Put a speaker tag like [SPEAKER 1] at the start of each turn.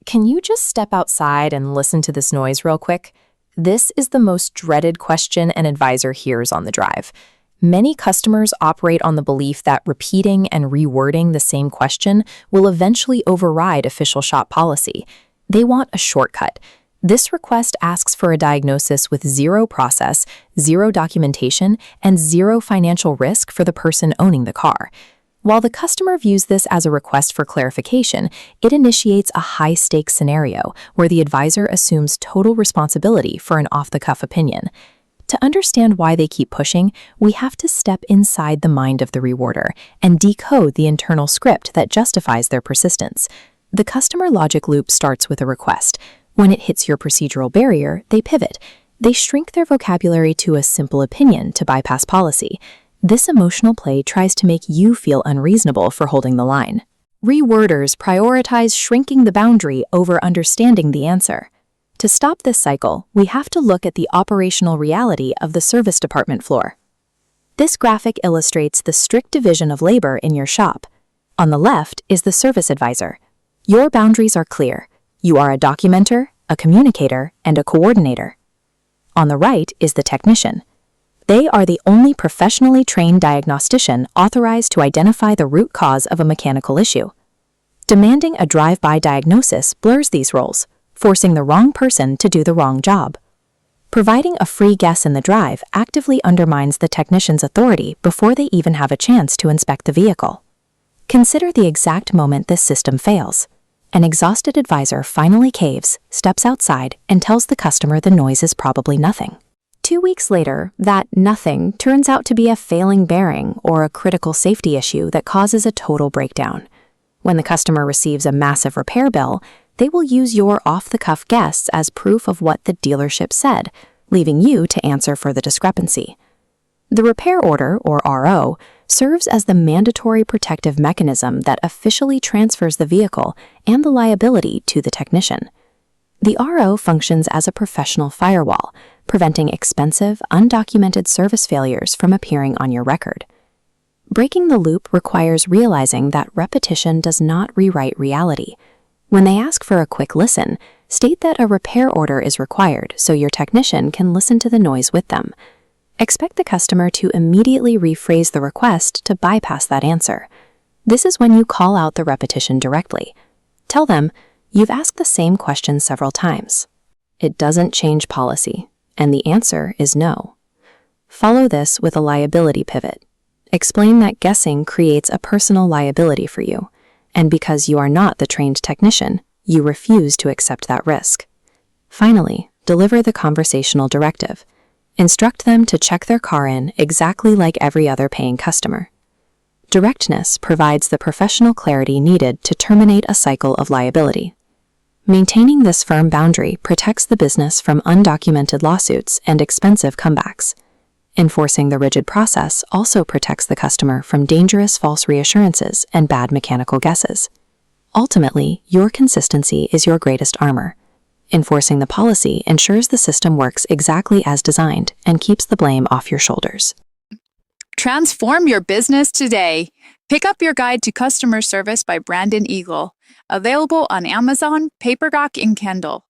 [SPEAKER 1] Can you just step outside and listen to this noise real quick? This is the most dreaded question an advisor hears on the drive. Many customers operate on the belief that repeating and rewording the same question will eventually override official shop policy. They want a shortcut. This request asks for a diagnosis with zero process, zero documentation, and zero financial risk for the person owning the car. While the customer views this as a request for clarification, it initiates a high-stakes scenario where the advisor assumes total responsibility for an off-the-cuff opinion. To understand why they keep pushing, we have to step inside the mind of the rewarder and decode the internal script that justifies their persistence. The customer logic loop starts with a request. When it hits your procedural barrier, they pivot. They shrink their vocabulary to a simple opinion to bypass policy. This emotional play tries to make you feel unreasonable for holding the line. Reworders prioritize shrinking the boundary over understanding the answer. To stop this cycle, we have to look at the operational reality of the service department floor. This graphic illustrates the strict division of labor in your shop. On the left is the service advisor. Your boundaries are clear. You are a documenter, a communicator, and a coordinator. On the right is the technician. They are the only professionally trained diagnostician authorized to identify the root cause of a mechanical issue. Demanding a drive-by diagnosis blurs these roles, forcing the wrong person to do the wrong job. Providing a free guess in the drive actively undermines the technician's authority before they even have a chance to inspect the vehicle. Consider the exact moment this system fails. An exhausted advisor finally caves, steps outside, and tells the customer the noise is probably nothing. 2 weeks later, that nothing turns out to be a failing bearing or a critical safety issue that causes a total breakdown. When the customer receives a massive repair bill, they will use your off-the-cuff guess as proof of what the dealership said, leaving you to answer for the discrepancy. The repair order, or RO, serves as the mandatory protective mechanism that officially transfers the vehicle and the liability to the technician. The RO functions as a professional firewall, preventing expensive, undocumented service failures from appearing on your record. Breaking the loop requires realizing that repetition does not rewrite reality. When they ask for a quick listen, state that a repair order is required so your technician can listen to the noise with them. Expect the customer to immediately rephrase the request to bypass that answer. This is when you call out the repetition directly. Tell them, "You've asked the same question several times. It doesn't change policy, and the answer is no." Follow this with a liability pivot. Explain that guessing creates a personal liability for you, and because you are not the trained technician, you refuse to accept that risk. Finally, deliver the conversational directive. Instruct them to check their car in exactly like every other paying customer. Directness provides the professional clarity needed to terminate a cycle of liability. Maintaining this firm boundary protects the business from undocumented lawsuits and expensive comebacks. Enforcing the rigid process also protects the customer from dangerous false reassurances and bad mechanical guesses. Ultimately, your consistency is your greatest armor. Enforcing the policy ensures the system works exactly as designed and keeps the blame off your shoulders.
[SPEAKER 2] Transform your business today. Pick up your guide to customer service by Brandon Eagle. Available on Amazon, paperback, and Kindle.